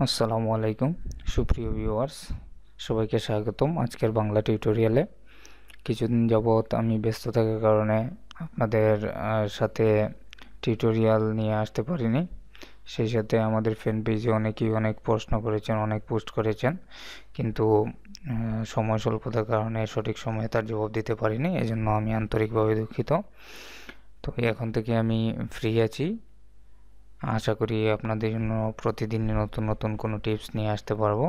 আসসালামু আলাইকুম সুপ্রিয় ভিউয়ার্স, সবাইকে স্বাগতম আজকের বাংলা টিউটোরিয়ালে। কিছুদিন যাবৎ আমি ব্যস্ত থাকার কারণে আপনাদের সাথে টিউটোরিয়াল নিয়ে আসতে পারিনি। সেই সাথে আমাদের ফ্যান পেজে অনেকেই অনেক প্রশ্ন করেছেন, অনেক পোস্ট করেছেন, কিন্তু সময় স্বল্পতার কারণে সঠিক সময়ে তার জবাব দিতে পারিনি। এজন্য আমি আন্তরিকভাবে দুঃখিত। তো এখন থেকে আমি ফ্রি আছি। আশা করি আপনাদের জন্য প্রতিদিন নতুন নতুন কোনো টিপস নিয়ে আসতে পারবো।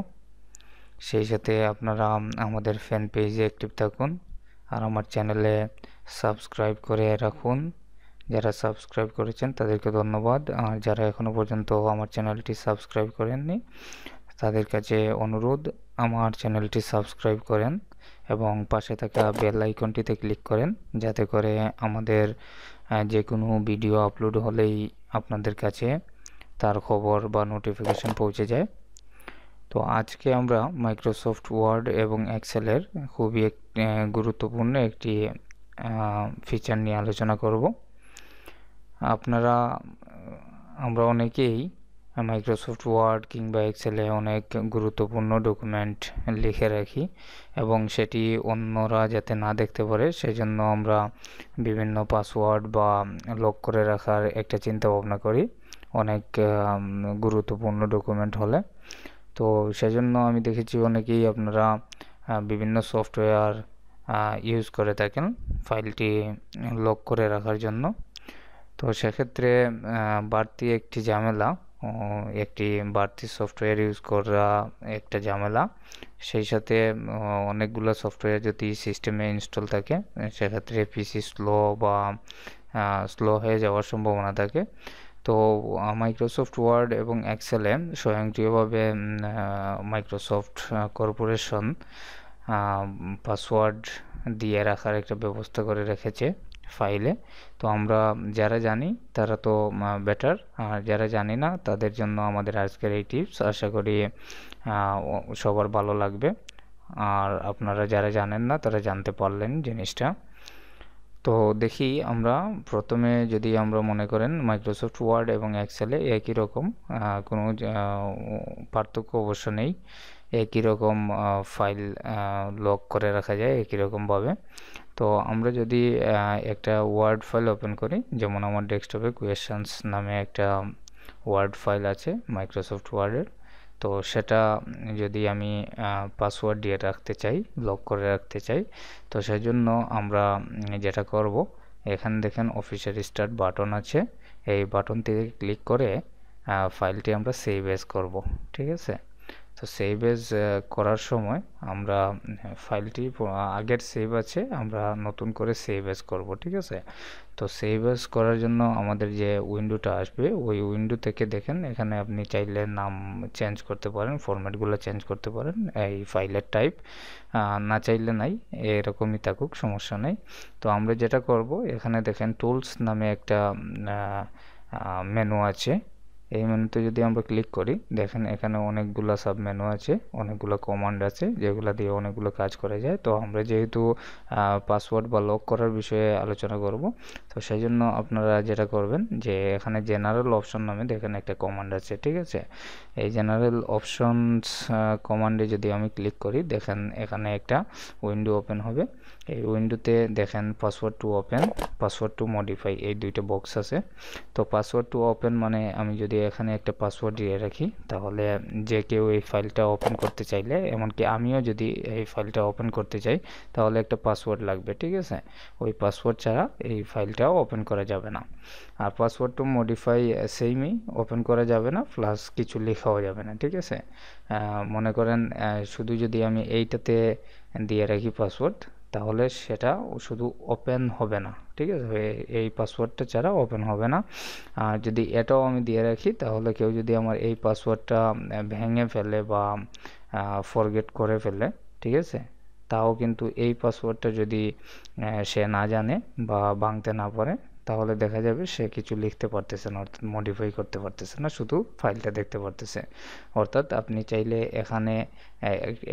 সেই সাথে আপনারা আমাদের ফ্যান পেজে অ্যাক্টিভ থাকুন আর আমার চ্যানেলে সাবস্ক্রাইব করে রাখুন। যারা সাবস্ক্রাইব করেছেন তাদেরকে ধন্যবাদ, আর যারা এখনও পর্যন্ত আমার চ্যানেলটি সাবস্ক্রাইব করেননি তাদের কাছে অনুরোধ, আমার চ্যানেলটি সাবস্ক্রাইব করেন এবং পাশে থাকা বেল আইকনটিতে ক্লিক করেন, যাতে করে আমাদের যে কোনো ভিডিও আপলোড হলেই আপনাদের কাছে তার খবর বা নোটিফিকেশন পৌঁছে যায়। তো আজকে আমরা মাইক্রোসফট ওয়ার্ড এবং এক্সেলের খুবই গুরুত্বপূর্ণ একটি ফিচার নিয়ে আলোচনা করব। আমরা অনেকেই মাইক্রোসফট ওয়ার্ড কিংবা এক্সেলে অনেক গুরুত্বপূর্ণ ডকুমেন্ট লিখে রাখি এবং সেটি অন্যরা যাতে না দেখতে পারে সেজন্য আমরা বিভিন্ন পাসওয়ার্ড বা লক করে রাখার একটা চিন্তা ভাবনা করি অনেক গুরুত্বপূর্ণ ডকুমেন্ট হলে। তো সেজন্য আমি দেখেছি অনেকেই আপনারা বিভিন্ন সফটওয়্যার ইউজ করে থাকেন ফাইলটি লক করে রাখার জন্য। তো সেক্ষেত্রে বাড়তি একটি ঝামেলা, একটি বাড়তি সফটওয়্যার ইউজ করা একটা ঝামেলা। সেই সাথে অনেকগুলো সফটওয়্যার যদি সিস্টেমে ইনস্টল থাকে সেক্ষেত্রে পিসি স্লো হয়ে যাওয়ার সম্ভাবনা থাকে। তো মাইক্রোসফট ওয়ার্ড এবং এক্সেলে স্বয়ংক্রিয়ভাবে মাইক্রোসফট কর্পোরেশন পাসওয়ার্ড দিয়ে রাখার একটা ব্যবস্থা করে রেখেছে ফাইলে। তো আমরা যারা জানি তারা তো বেটার, আর যারা জানি না তাদের জন্য আমাদের আজকের এই টিপস আশা করি সবার ভালো লাগবে। আর আপনারা যারা জানেন না তারা জানতে পারলেন জিনিসটা। তো দেখি আমরা প্রথমে যদি আমরা মনে করেন মাইক্রোসফট ওয়ার্ড এবং এক্সেলে একই রকম, কোনো পার্থক্য অবশ্য নেই, একই রকম ফাইল লক করে রাখা যায় একই রকমভাবে। তো আমরা যদি একটা ওয়ার্ড ফাইল ওপেন করি, যেমন আমার ডেস্কটপে কোয়েশ্চেন্স নামে একটা ওয়ার্ড ফাইল আছে মাইক্রোসফট ওয়ার্ডের। তো সেটা যদি আমি পাসওয়ার্ড দিয়ে রাখতে চাই, লক করে রাখতে চাই, তো সেজন্য আমরা যেটা করব, এখানে দেখেন অফিসের স্টার্ট বাটন আছে, এই বাটনটিতে ক্লিক করে ফাইলটি আমরা সেভ এজ করব। ঠিক আছে, তো সেভ এজ করার সময় আমরা ফাইলটি আগের সেভ আছে, আমরা নতুন করে সেভ এজ করব। ঠিক আছে, তো সেভ এজ করার জন্য আমাদের যে উইন্ডোটা আসবে ওই উইন্ডো থেকে দেখেন এখানে আপনি চাইলে নাম চেঞ্জ করতে পারেন, ফরম্যাটগুলো চেঞ্জ করতে পারেন, এই ফাইলের টাইপ না চাইলে নাই, এরকমই থাকুক, সমস্যা নেই। তো আমরা যেটা করব, এখানে দেখেন টুলস নামে একটা মেনু আছে। এই মেনুতে যদি আমরা ক্লিক করি, দেখেন এখানে অনেকগুলো সাব মেনু আছে, অনেকগুলো কমান্ড আছে যেগুলো দিয়ে অনেকগুলো কাজ করা যায়। তো আমরা যেহেতু পাসওয়ার্ড বা লক করার বিষয়ে আলোচনা করব, তো সেই জন্য আপনারা যেটা করবেন যে এখানে জেনারেল অপশন নামে দেখেন একটা কমান্ড আছে। ঠিক আছে, এই জেনারেল অপশনস কমান্ডে যদি আমি ক্লিক করি, দেখেন এখানে একটা উইন্ডো ওপেন হবে। এই উইন্ডোতে দেখেন password to open, password to modify, এই দুইটা বক্স আছে। তো পাসওয়ার্ড টু ওপেন মানে আমি যদি এখানে একটা পাসওয়ার্ড দিয়ে রাখি, তাহলে যে কেউ এই ফাইলটা ওপেন করতে চাইলে, এমনকি আমিও যদি এই ফাইলটা ওপেন করতে চাই, তাহলে একটা পাসওয়ার্ড লাগবে। ঠিক আছে, ওই পাসওয়ার্ড ছাড়া এই ফাইলটাও ওপেন করা যাবে না। আর পাসওয়ার্ড টু মডিফাই সেমই, ওপেন করা যাবে না, প্লাস কিছু লেখাও যাবে না। ঠিক আছে, মনে করেন শুধু যদি আমি এইটাতে দিয়ে রাখি পাসওয়ার্ড, তাহলে সেটা শুধু ওপেন হবে না। ঠিক আছে, এই পাসওয়ার্ডটা ছাড়া ওপেন হবে না। আর যদি এটাও আমি দিয়ে রাখি, তাহলে কেউ যদি আমার এই পাসওয়ার্ডটা ভেঙে ফেলে বা ফরগেট করে ফেলে, ঠিক আছে, তাও কিন্তু এই পাসওয়ার্ডটা যদি সে না জানে বা ভাঙতে না পারে, তাহলে দেখা যাবে সে কিছু লিখতে পারতেছে না, অর্থাৎ মডিফাই করতে পারতেছে না, শুধু ফাইলটা দেখতে পারতেছে। অর্থাৎ আপনি চাইলে এখানে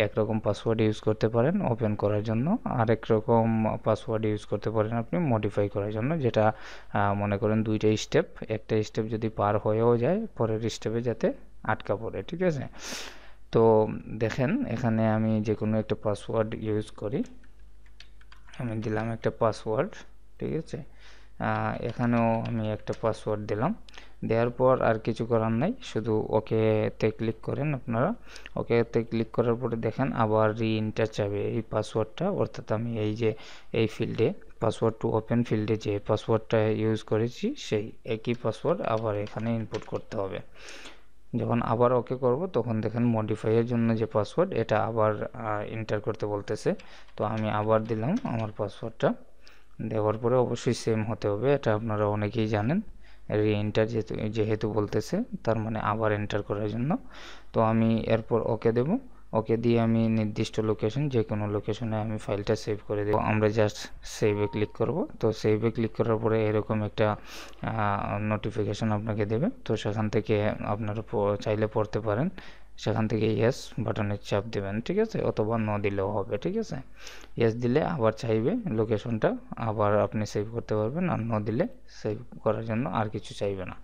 একরকম পাসওয়ার্ড ইউজ করতে পারেন ওপেন করার জন্য, আরেক রকম পাসওয়ার্ড ইউজ করতে পারেন আপনি মডিফাই করার জন্য, যেটা মনে করেন দুইটা স্টেপ, একটা স্টেপ যদি পার হয়েও যায় পরের স্টেপে যাতে আটকা পড়ে, ঠিক আছে। তো দেখেন এখানে আমি যে কোনো একটা পাসওয়ার্ড ইউজ করি, আমি দিলাম একটা পাসওয়ার্ড, ঠিক আছে। এখানেও আমি একটা পাসওয়ার্ড দিলাম, দেওয়ার পর আর কিছু করার নাই, শুধু ওকেতে ক্লিক করেন আপনারা। ওকেতে ক্লিক করার পরে দেখেন আবার রিএন্টার চাবে এই পাসওয়ার্ডটা, অর্থাৎ আমি এই যে এই ফিল্ডে পাসওয়ার্ড টু ওপেন ফিল্ডে যে পাসওয়ার্ডটা ইউজ করেছি সেই একই পাসওয়ার্ড আবার এখানে ইনপুট করতে হবে। যখন আবার ওকে করব তখন দেখেন মডিফাইয়ের জন্য যে পাসওয়ার্ড এটা আবার এন্টার করতে বলতেছে। তো আমি আবার দিলাম আমার পাসওয়ার্ডটা, দেওয়ার পরে অবশ্যই সেম হতে হবে, এটা আপনারা অনেকেই জানেন। রিএন্টার যেহেতু বলতেছে তার মানে আবার এন্টার করার জন্য। তো আমি এরপর ওকে দেব, ওকে দিয়ে আমি নির্দিষ্ট লোকেশন, যে কোনো লোকেশনে আমি ফাইলটা সেভ করে দেব। আমরা জাস্ট সেভে ক্লিক করব। তো সেভে ক্লিক করার পরে এরকম একটা নোটিফিকেশন আপনাকে দেবে, তো সেখান থেকে আপনারা চাইলে পড়তে পারেন, সেখান থেকে ইয়েস বাটনের চাপ দেবেন, ঠিক আছে, অথবা ন দিলেও হবে, ঠিক আছে। ইয়েস দিলে আবার চাইবে লোকেশনটা, আবার আপনি সেভ করতে পারবেন, আর ন দিলে সেভ করার জন্য আর কিছু চাইবে না।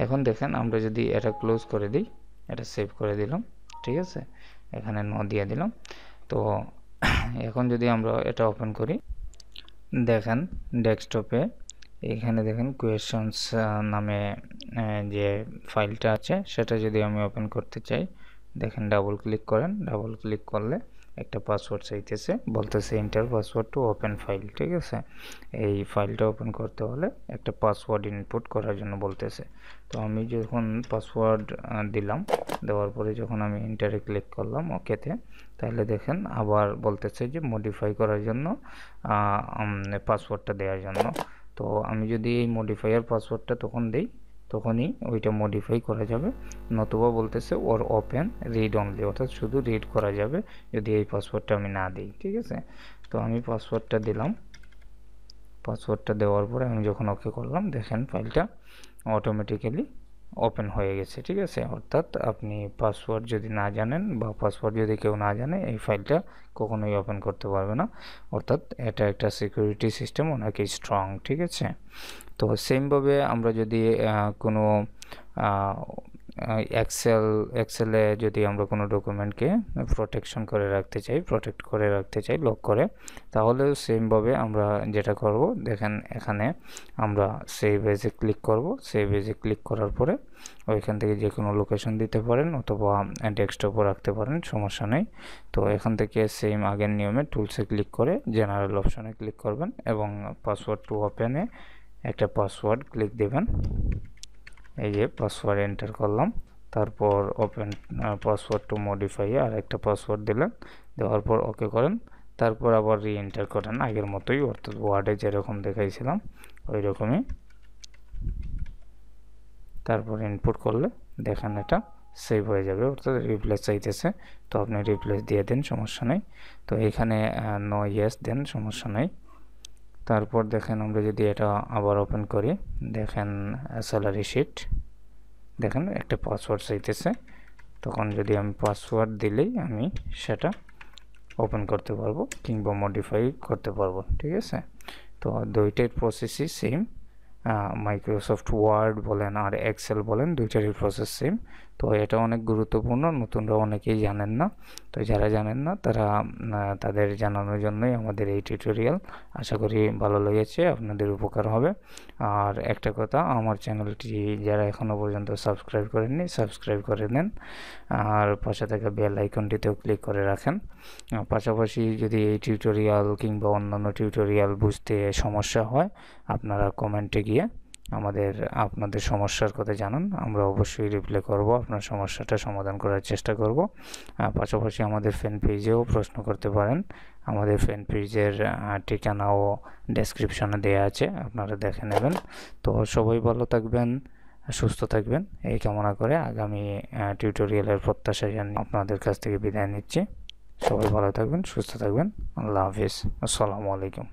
এখন দেখেন আমরা যদি এটা ক্লোজ করে দিই, এটা সেভ করে দিলাম, ঠিক আছে, এখানে ন দিয়ে দিলাম। তো এখন যদি আমরা এটা ওপেন করি, দেখেন ডেস্কটপে এখানে দেখেন কোয়েশনস নামে যে ফাইলটা আছে সেটা যদি আমি ওপেন করতে চাই, দেখেন ডাবল ক্লিক করেন, ডাবল ক্লিক করলে একটা পাসওয়ার্ড চাইতেছে, বলতেছে enter password to open file, ঠিক আছে। এই ফাইলটা ওপেন করতে হলে একটা পাসওয়ার্ড ইনপুট করার জন্য বলতেছে। তো আমি যখন পাসওয়ার্ড দিলাম, দেওয়ার পরে যখন আমি এন্টারে ক্লিক করলাম ওকেতে, তাহলে দেখেন আবার বলতেছে যে মডিফাই করার জন্য পাসওয়ার্ডটা দেওয়ার জন্য। তো আমি যদি এই মডিফাইয়ের পাসওয়ার্ডটা তখন দেই, তখনই ওইটা মডিফাই করা যাবে, নতুবা বলতেছে ওর ওপেন রিড অনলি, অর্থাৎ শুধু রিড করা যাবে যদি এই পাসওয়ার্ডটা আমি না দিই, ঠিক আছে। তো আমি পাসওয়ার্ডটা দিলাম, পাসওয়ার্ডটা দেওয়ার পরে আমি যখন ওকে করলাম, দেখেন ফাইলটা অটোমেটিক্যালি ওপেন হয়ে গেছে, ঠিক আছে। অর্থাৎ আপনি পাসওয়ার্ড যদি না জানেন বা পাসওয়ার্ড যদি কেউ না জানে, এই ফাইলটা কখনোই ওপেন করতে পারবে না, অর্থাৎ এটা একটা সিকিউরিটি সিস্টেম অনেক স্ট্রং, ঠিক আছে। তো সেমভাবে আমরা যদি কোনো এক্সেলে যদি আমরা কোনো ডকুমেন্টকে প্রোটেক্ট করে রাখতে চাই লক করে, তাহলেও সেমভাবে আমরা যেটা করব, দেখেন এখানে আমরা সেভ এজে ক্লিক করব। সেভ এজে ক্লিক করার পরে ওইখান থেকে যে কোনো লোকেশন দিতে পারেন অথবা ডেস্কটপও রাখতে পারেন, সমস্যা নেই। তো এখান থেকে সেম আগের নিয়মে টুলসে ক্লিক করে জেনারেল অপশনে ক্লিক করবেন এবং পাসওয়ার্ড টু ওপেনে একটা পাসওয়ার্ড ক্লিক দেবেন। এই যে পাসওয়ার্ড এন্টার করলাম, তারপর ওপেন পাসওয়ার্ড টু মডিফাই আর একটা পাসওয়ার্ড দিলেন, দেওয়ার পর ওকে করেন, তারপর আবার রি এন্টার করেন আগের মতোই, অর্থাৎ ওয়ার্ডে যেরকম দেখাইছিলাম ওই রকমই। তারপর ইনপুট করলে দেখেন এটা সেভ হয়ে যাবে, অর্থাৎ রিপ্লেস চাইতেছে, তো আপনি রিপ্লেস দিয়ে দেন, সমস্যা নেই। তো এখানে নো ইয়েস দেন, সমস্যা নেই। তারপর দেখেন আমরা যদি এটা আবার ওপেন করি, দেখেন স্যালারি শিট, দেখেন একটা পাসওয়ার্ড চাইতেছে, তখন যদি আমি পাসওয়ার্ড দিলেই আমি সেটা ওপেন করতে পারবো কিংবা মডিফাই করতে পারবো, ঠিক আছে। তো দুইটার প্রসেসই সেম, মাইক্রোসফট ওয়ার্ড বলেন আর এক্সেল বলেন, দুইটারই প্রসেস সেম। তো এটা অনেক গুরুত্বপূর্ণ, নতুনরা অনেকেই জানেন না। তো যারা জানেন না তারা তাদের জানানোর জন্যই আমাদের এই টিউটোরিয়াল। আশা করি ভালো লেগেছে, আপনাদের উপকার হবে। আর একটা কথা, আমার চ্যানেলটি যারা এখনও পর্যন্ত সাবস্ক্রাইব করেননি, সাবস্ক্রাইব করে নেন, আর পাশে থাকা বেল আইকনটিতেও ক্লিক করে রাখেন। পাশাপাশি যদি এই টিউটোরিয়াল কিংবা অন্যান্য টিউটোরিয়াল বুঝতে সমস্যা হয়, আপনারা কমেন্টে গিয়ে আপনাদের সমস্যার কথা জানান, আমরা অবশ্যই রিপ্লাই করব, আপনার সমস্যাটা সমাধান করার চেষ্টা করব। পাশাপাশি আমাদের ফ্যান পেজেও প্রশ্ন করতে পারেন, আমাদের ফ্যান পেজের ঠিকানাও ডেসক্রিপশনে দেওয়া আছে, আপনারা দেখে নেবেন। তো সবাই ভালো থাকবেন, সুস্থ থাকবেন এই কামনা করে আগামী টিউটোরিয়ালের প্রত্যাশা জানিয়ে আপনাদের কাছ থেকে বিদায় নিচ্ছি। সবাই ভালো থাকবেন, সুস্থ থাকবেন, আল্লাহ হাফিজ, আসসালামু আলাইকুম।